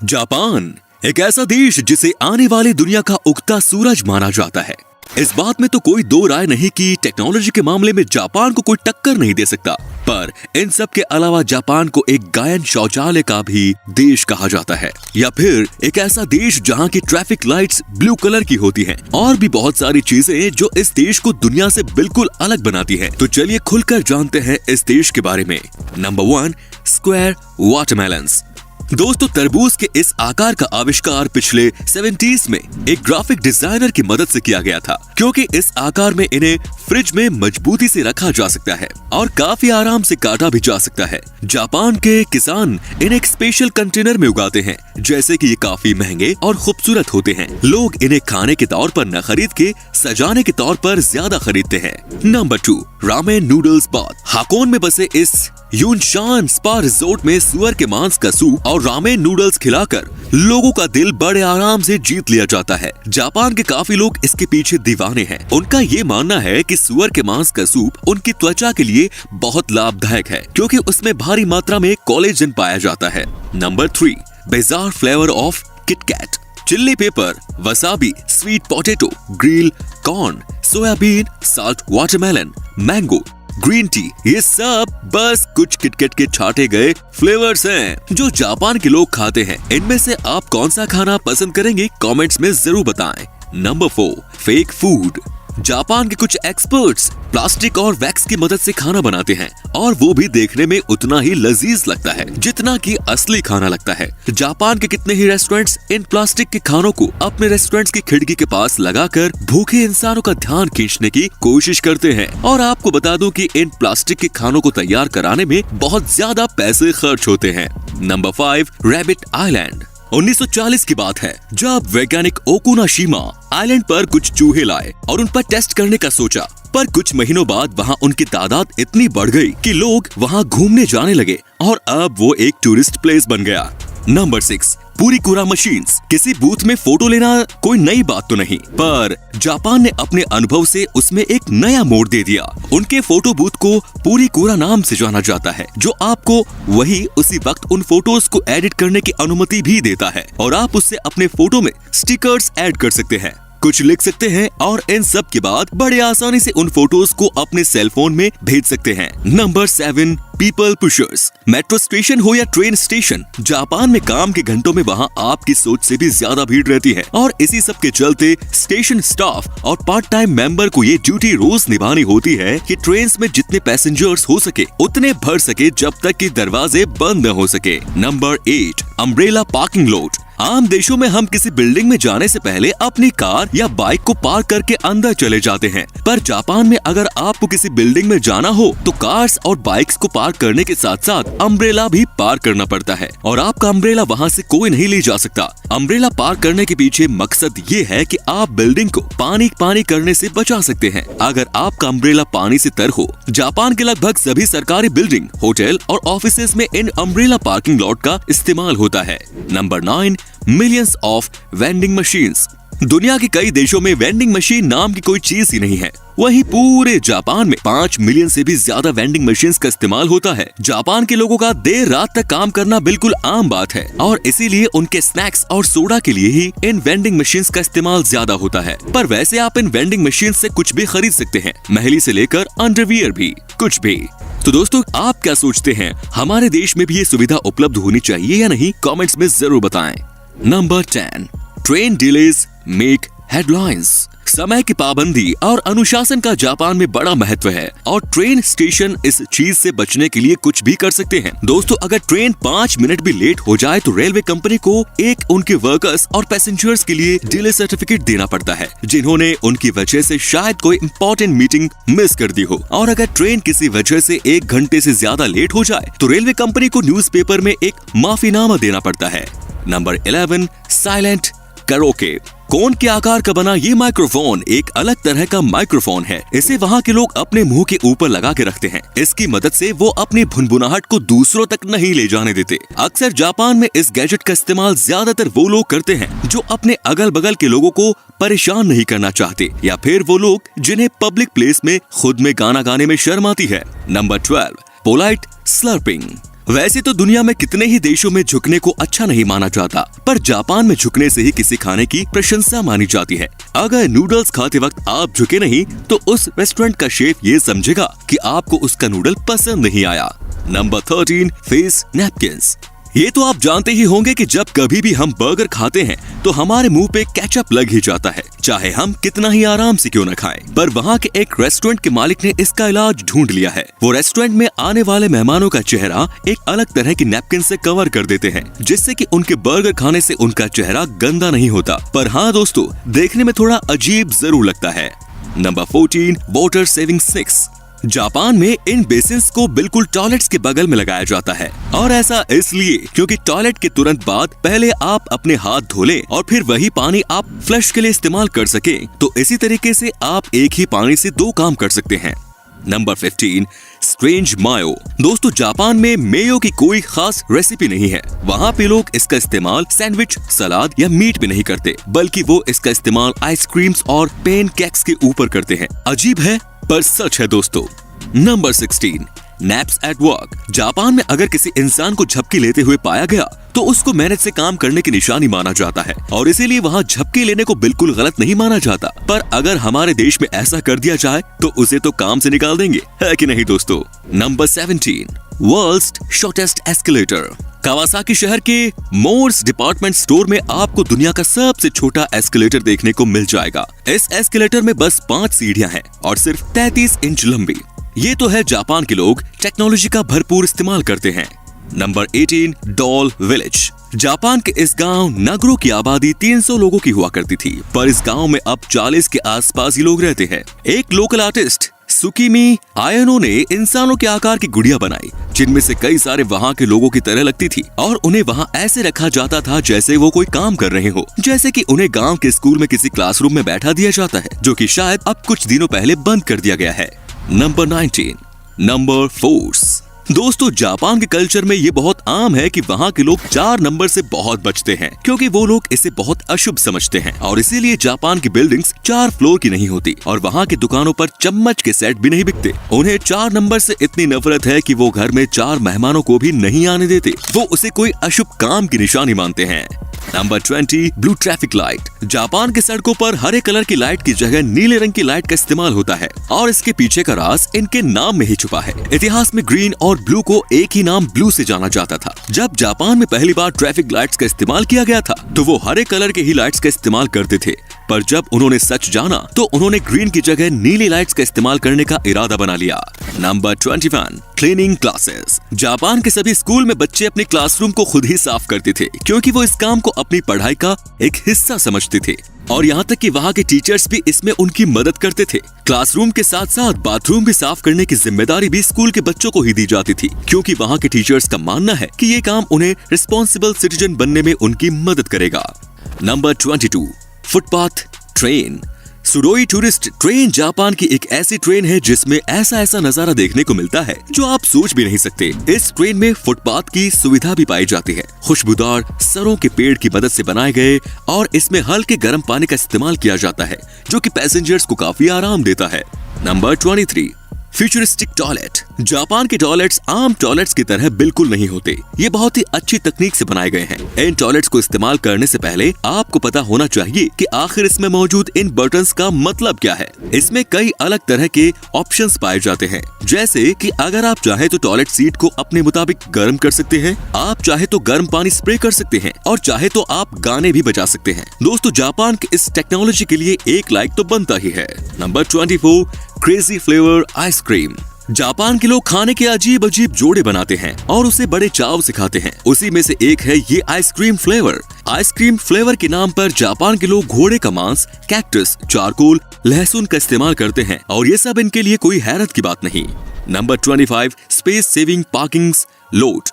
Japan एक ऐसा देश जिसे आने वाली दुनिया का उगता सूरज माना जाता है। इस बात में तो कोई दो राय नहीं कि टेक्नोलॉजी के मामले में जापान को कोई टक्कर नहीं दे सकता। पर इन सब के अलावा जापान को एक गायन शौचालय का भी देश कहा जाता है, या फिर एक ऐसा देश जहां की ट्रैफिक लाइट्स ब्लू कलर की होती हैं, और भी बहुत सारी चीजें जो इस देश को दुनिया से बिल्कुल अलग बनाती हैं। तो चलिए खुलकर जानते हैं इस देश के बारे में। Number 1, square watermelons. दोस्तों, तरबूज के इस आकार का आविष्कार पिछले 70s में एक ग्राफिक डिजाइनर की मदद से किया गया था, क्योंकि इस आकार में इन्हें फ्रिज में मजबूती से रखा जा सकता है और काफी आराम से काटा भी जा सकता है। जापान के किसान इन्हें एक स्पेशल कंटेनर में उगाते हैं, जैसे कि ये काफी महंगे और खूबसूरत होते हैं। लोग इन्हें खाने के तौर पर न खरीद के सजाने के तौर पर ज्यादा खरीदते हैं। Number 2, ramen noodles bath. Hakone में बसे इस यूनशान स्पा रिजोर्ट में सुअर के मांस का सूप और रामेन नूडल्स खिलाकर लोगों का दिल बड़े आराम से जीत लिया जाता है। जापान के काफी लोग इसके पीछे दीवाने हैं। उनका ये मानना है कि सुअर के मांस का सूप उनकी त्वचा के लिए बहुत लाभदायक है, क्योंकि उसमें भारी मात्रा में कोलेजन पाया जाता है। Number 3, bizarre flavour of KitKat. Chilli paper, wasabi, sweet potato, grill corn, soybean, salt watermelon, mango, green tea, ये सब बस कुछ किटकैट के छाटे गए फ्लेवर्स हैं जो जापान के लोग खाते हैं। इनमें से आप कौन सा खाना पसंद करेंगे, कमेंट्स में जरूर बताएं। Number 4, fake food. जापान के कुछ एक्सपर्ट्स प्लास्टिक और वैक्स की मदद से खाना बनाते हैं, और वो भी देखने में उतना ही लजीज लगता है जितना कि असली खाना लगता है। जापान के कितने ही रेस्टोरेंट्स इन प्लास्टिक के खानों को अपने रेस्टोरेंट्स की खिड़की के पास लगाकर भूखे इंसानों का ध्यान खींचने की कोशिश करते हैं। और आपको बता दूं कि इन प्लास्टिक के खानों को तैयार कराने में बहुत ज्यादा पैसे खर्च होते हैं। Number 5, rabbit island. 1940 की बात है, जब वैज्ञानिक ओकुनाशिमा आइलैंड पर कुछ चूहे लाए और उन पर टेस्ट करने का सोचा। पर कुछ महीनों बाद वहाँ उनकी तादाद इतनी बढ़ गई कि लोग वहाँ घूमने जाने लगे और अब वो एक टूरिस्ट प्लेस बन गया। Number 6, purikura machines. किसी बूथ में फोटो लेना कोई नई बात तो नहीं, पर जापान ने अपने अनुभव से उसमें एक नया मोड़ दे दिया। उनके फोटो बूथ को पुरीकुरा नाम से जाना जाता है, जो आपको वही उसी वक्त उन फोटोज को एडिट करने की अनुमति भी देता है, और आप उससे अपने फोटो में स्टिकर्स ऐड कर सकते हैं, कुछ लिख सकते हैं, और इन सब के बाद बड़े आसानी से उन फोटोज को अपने सेल फोन में भेज सकते हैं। Number 7, people pushers. Metro station हो या ट्रेन स्टेशन, जापान में काम के घंटों में वहाँ आपकी सोच से भी ज्यादा भीड़ रहती है, और इसी सब के चलते स्टेशन स्टाफ और पार्ट टाइम मेंबर को ये ड्यूटी रोज निभानी होती है कि ट्रेन में जितने पैसेंजर्स हो सके उतने भर सके, जब तक कि दरवाजे बंद न हो सके। Number 8, umbrella parking lot. आम देशों में हम किसी बिल्डिंग में जाने से पहले अपनी कार या बाइक को पार्क करके अंदर चले जाते हैं, पर जापान में अगर आपको किसी बिल्डिंग में जाना हो तो कार्स और बाइक्स को पार्क करने के साथ साथ अम्ब्रेला भी पार्क करना पड़ता है, और आपका अम्ब्रेला वहाँ से कोई नहीं ले जा सकता। अम्ब्रेला पार्क करने के पीछे मकसद ये है कि आप बिल्डिंग को पानी करने से बचा सकते हैं अगर आपका अम्ब्रेला पानी से तर हो। जापान के लगभग सभी सरकारी बिल्डिंग, होटल और ऑफिसेज में इन अम्ब्रेला पार्किंग लॉट का इस्तेमाल होता है। Number 9, millions of vending machines. दुनिया के कई देशों में वेंडिंग मशीन नाम की कोई चीज ही नहीं है, वहीं पूरे जापान में 5 मिलियन से भी ज्यादा वेंडिंग मशीन्स का इस्तेमाल होता है। जापान के लोगों का देर रात तक काम करना बिल्कुल आम बात है, और इसीलिए उनके स्नैक्स और सोडा के लिए ही इन वेंडिंग मशीन्स का इस्तेमाल ज्यादा होता है। पर वैसे आप इन वेंडिंग मशीन से कुछ भी खरीद सकते हैं, महली से लेकर अंडरवियर भी, कुछ भी। तो दोस्तों, आप क्या सोचते हैं, हमारे देश में भी ये सुविधा उपलब्ध होनी चाहिए या नहीं, कमेंट्स में जरूर बताएं। Number 10, train delays make headlines. समय की पाबंदी और अनुशासन का जापान में बड़ा महत्व है, और ट्रेन स्टेशन इस चीज से बचने के लिए कुछ भी कर सकते हैं। दोस्तों, अगर ट्रेन 5 मिनट भी लेट हो जाए तो रेलवे कंपनी को एक उनके वर्कर्स और पैसेंजर्स के लिए डिले सर्टिफिकेट देना पड़ता है, जिन्होंने उनकी वजह से शायद कोई इम्पोर्टेंट मीटिंग मिस कर दी हो। और अगर ट्रेन किसी वजह से 1 घंटे से ज्यादा लेट हो जाए तो रेलवे कंपनी को न्यूज़पेपर में एक माफीनामा देना पड़ता है। Number 11, silent karaoke. कोन के आकार का बना ये माइक्रोफोन एक अलग तरह का माइक्रोफोन है। इसे वहाँ के लोग अपने मुंह के ऊपर लगा के रखते हैं। इसकी मदद से वो अपनी भुनभुनाहट को दूसरों तक नहीं ले जाने देते। अक्सर जापान में इस गैजेट का इस्तेमाल ज्यादातर वो लोग करते हैं जो अपने अगल बगल के लोगों को परेशान नहीं करना चाहते, या फिर वो लोग जिन्हें पब्लिक प्लेस में खुद में गाना गाने में शर्म आती है। Number 12, polite slurping. वैसे तो दुनिया में कितने ही देशों में झुकने को अच्छा नहीं माना जाता, पर जापान में झुकने से ही किसी खाने की प्रशंसा मानी जाती है। अगर नूडल्स खाते वक्त आप झुके नहीं तो उस रेस्टोरेंट का शेफ ये समझेगा कि आपको उसका नूडल पसंद नहीं आया। Number 13, face napkins. ये तो आप जानते ही होंगे कि जब कभी भी हम बर्गर खाते हैं तो हमारे मुंह पे केचप लग ही जाता है, चाहे हम कितना ही आराम से क्यों न खाएं। पर वहाँ के एक रेस्टोरेंट के मालिक ने इसका इलाज ढूंढ लिया है। वो रेस्टोरेंट में आने वाले मेहमानों का चेहरा एक अलग तरह की नैपकिन से कवर कर देते हैं, जिससे कि उनके बर्गर खाने से उनका चेहरा गंदा नहीं होता, पर हाँ दोस्तों, देखने में थोड़ा अजीब जरूर लगता है। Number 14, water saving sinks. Japan में इन बेसिन्स को बिल्कुल टॉयलेट्स के बगल में लगाया जाता है, और ऐसा इसलिए क्योंकि टॉयलेट के तुरंत बाद पहले आप अपने हाथ धो लें और फिर वही पानी आप फ्लश के लिए इस्तेमाल कर सकें। तो इसी तरीके से आप एक ही पानी से 2 काम कर सकते हैं। नंबर 15, स्ट्रेंज मायो। दोस्तों, जापान में मेयो की कोई खास रेसिपी नहीं है। वहाँ पे लोग इसका इस्तेमाल सैंडविच, सलाद या मीट में नहीं करते, बल्कि वो इसका इस्तेमाल आइसक्रीम्स और पेन केक्स के ऊपर करते हैं। अजीब है पर सच है दोस्तों। Number 16, naps at work. Japan में अगर किसी इंसान को झपकी लेते हुए पाया गया तो उसको मेहनत से काम करने की निशानी माना जाता है, और इसीलिए वहाँ झपकी लेने को बिल्कुल गलत नहीं माना जाता। पर अगर हमारे देश में ऐसा कर दिया जाए तो उसे तो काम से निकाल देंगे, है कि नहीं दोस्तों। Number 17, world's shortest escalator. Kawasaki शहर के मोर्स डिपार्टमेंट स्टोर में आपको दुनिया का सबसे छोटा एस्केलेटर देखने को मिल जाएगा। इस एस्केलेटर में बस 5 सीढ़ियां हैं और सिर्फ 33 इंच लंबी। ये तो है जापान के लोग टेक्नोलॉजी का भरपूर इस्तेमाल करते हैं। Number 18, doll village. जापान के इस गांव नागरो की आबादी 300 लोगों की हुआ करती थी, पर इस गांव में अब 40 के आसपास ही लोग रहते हैं। एक लोकल आर्टिस्ट सुकीमी आयनो ने इंसानों के आकार की गुड़िया बनाई, जिनमें से कई सारे वहाँ के लोगों की तरह लगती थी, और उन्हें वहाँ ऐसे रखा जाता था जैसे वो कोई काम कर रहे हो, जैसे कि उन्हें गांव के स्कूल में किसी क्लासरूम में बैठा दिया जाता है, जो कि शायद अब कुछ दिनों पहले बंद कर दिया गया है। Number 19, number force. दोस्तों, जापान के कल्चर में ये बहुत आम है कि वहाँ के लोग 4 नंबर से बहुत बचते हैं, क्योंकि वो लोग इसे बहुत अशुभ समझते हैं, और इसीलिए जापान की बिल्डिंग्स 4 फ्लोर की नहीं होती, और वहाँ की दुकानों पर चम्मच के सेट भी नहीं बिकते। उन्हें 4 नंबर से इतनी नफरत है कि वो घर में 4 मेहमानों को भी नहीं आने देते। वो उसे कोई अशुभ काम की निशानी मानते हैं। Number 20, blue traffic light. Japan के सड़कों पर हरे कलर की लाइट की जगह नीले रंग की लाइट का इस्तेमाल होता है, और इसके पीछे का राज इनके नाम में ही छुपा है। इतिहास में ग्रीन और ब्लू को एक ही नाम ब्लू से जाना जाता था। जब जापान में पहली बार ट्रैफिक लाइट्स का इस्तेमाल किया गया था तो वो हरे कलर के ही लाइट्स का इस्तेमाल करते थे, पर जब उन्होंने सच जाना तो उन्होंने ग्रीन की जगह नीली लाइट्स का इस्तेमाल करने का इरादा बना लिया। Number 21, cleaning classes. जापान के सभी स्कूल में बच्चे अपने क्लासरूम को खुद ही साफ करते थे, क्योंकि वो इस काम को अपनी पढ़ाई का एक हिस्सा समझते थे, और यहाँ तक कि वहाँ के टीचर्स भी इसमें उनकी मदद करते थे। क्लासरूम के साथ साथ बाथरूम भी साफ करने की जिम्मेदारी भी स्कूल के बच्चों को ही दी जाती थी, क्योंकि वहाँ के टीचर्स का मानना है कि ये काम उन्हें रिस्पॉन्सिबल सिटीजन बनने में उनकी मदद करेगा। Number 22, footpath train. सुडोई टूरिस्ट ट्रेन जापान की एक ऐसी ट्रेन है जिसमें ऐसा नजारा देखने को मिलता है जो आप सोच भी नहीं सकते। इस ट्रेन में फुटपाथ की सुविधा भी पाई जाती है। खुशबूदार सरों के पेड़ की मदद से बनाए गए, और इसमें हल्के गर्म पानी का इस्तेमाल किया जाता है, जो कि पैसेंजर्स को काफी आराम देता है। Number 23, futuristic toilet. जापान के टॉयलेट्स आम टॉयलेट्स की तरह बिल्कुल नहीं होते। ये बहुत ही अच्छी तकनीक से बनाए गए हैं। इन टॉयलेट्स को इस्तेमाल करने से पहले आपको पता होना चाहिए कि आखिर इसमें मौजूद इन बटन्स का मतलब क्या है। इसमें कई अलग तरह के ऑप्शंस पाए जाते हैं, जैसे कि अगर आप चाहे तो टॉयलेट सीट को अपने मुताबिक गर्म कर सकते हैं, आप चाहे तो गर्म पानी स्प्रे कर सकते हैं, और चाहे तो आप गाने भी बजा सकते हैं। दोस्तों, जापान की इस टेक्नोलॉजी के लिए एक लाइक तो बनता ही है। Number 24, crazy flavour ice cream. Japan के लोग खाने के अजीब अजीब जोड़े बनाते हैं और उसे बड़े चाव से खाते हैं। उसी में से एक है ये आइसक्रीम फ्लेवर। आइसक्रीम फ्लेवर के नाम पर जापान के लोग घोड़े का मांस, कैक्टस, चारकोल, लहसुन का इस्तेमाल करते हैं, और ये सब इनके लिए कोई हैरत की बात नहीं। Number 25, space saving parking lot.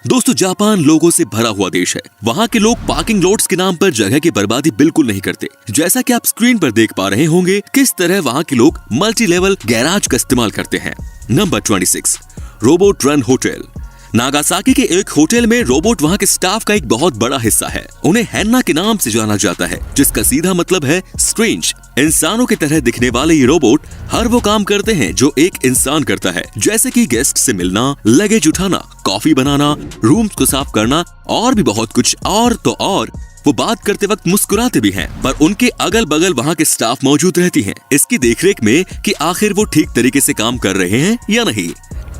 दोस्तों, जापान लोगों से भरा हुआ देश है। वहाँ के लोग पार्किंग लॉट्स के नाम पर जगह की बर्बादी बिल्कुल नहीं करते। जैसा कि आप स्क्रीन पर देख पा रहे होंगे किस तरह वहाँ के लोग मल्टी लेवल गैराज का इस्तेमाल करते हैं। Number 26, robot run hotel. Nagasaki के एक होटल में रोबोट वहाँ के स्टाफ का एक बहुत बड़ा हिस्सा है। उन्हें हैन्ना के नाम से जाना जाता है, जिसका सीधा मतलब है स्ट्रेंज। इंसानों की तरह दिखने वाले ये रोबोट हर वो काम करते हैं जो एक इंसान करता है, जैसे कि गेस्ट से मिलना, लगेज उठाना, कॉफी बनाना, रूम्स को साफ करना और भी बहुत कुछ। और तो और वो बात करते वक्त मुस्कुराते भी हैं, पर उनके अगल बगल वहाँ के स्टाफ मौजूद रहती हैं, इसकी देखरेख में कि आखिर वो ठीक तरीके से काम कर रहे हैं या नहीं।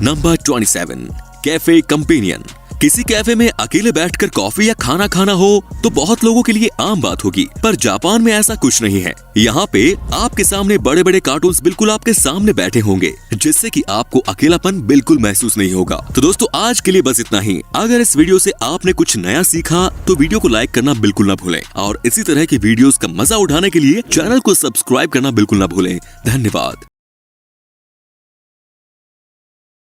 Number 27, cafe companion. किसी कैफे में अकेले बैठकर कॉफी या खाना खाना हो तो बहुत लोगों के लिए आम बात होगी, पर जापान में ऐसा कुछ नहीं है। यहाँ पे आपके सामने बड़े बड़े कार्टून्स बिल्कुल आपके सामने बैठे होंगे, जिससे कि आपको अकेलापन बिल्कुल महसूस नहीं होगा। तो दोस्तों आज के लिए बस इतना ही। अगर इस वीडियो से आपने कुछ नया सीखा तो वीडियो को लाइक करना बिल्कुल ना भूलें, और इसी तरह की वीडियोस का मजा उठाने के लिए चैनल को सब्सक्राइब करना बिल्कुल ना भूलें। धन्यवाद।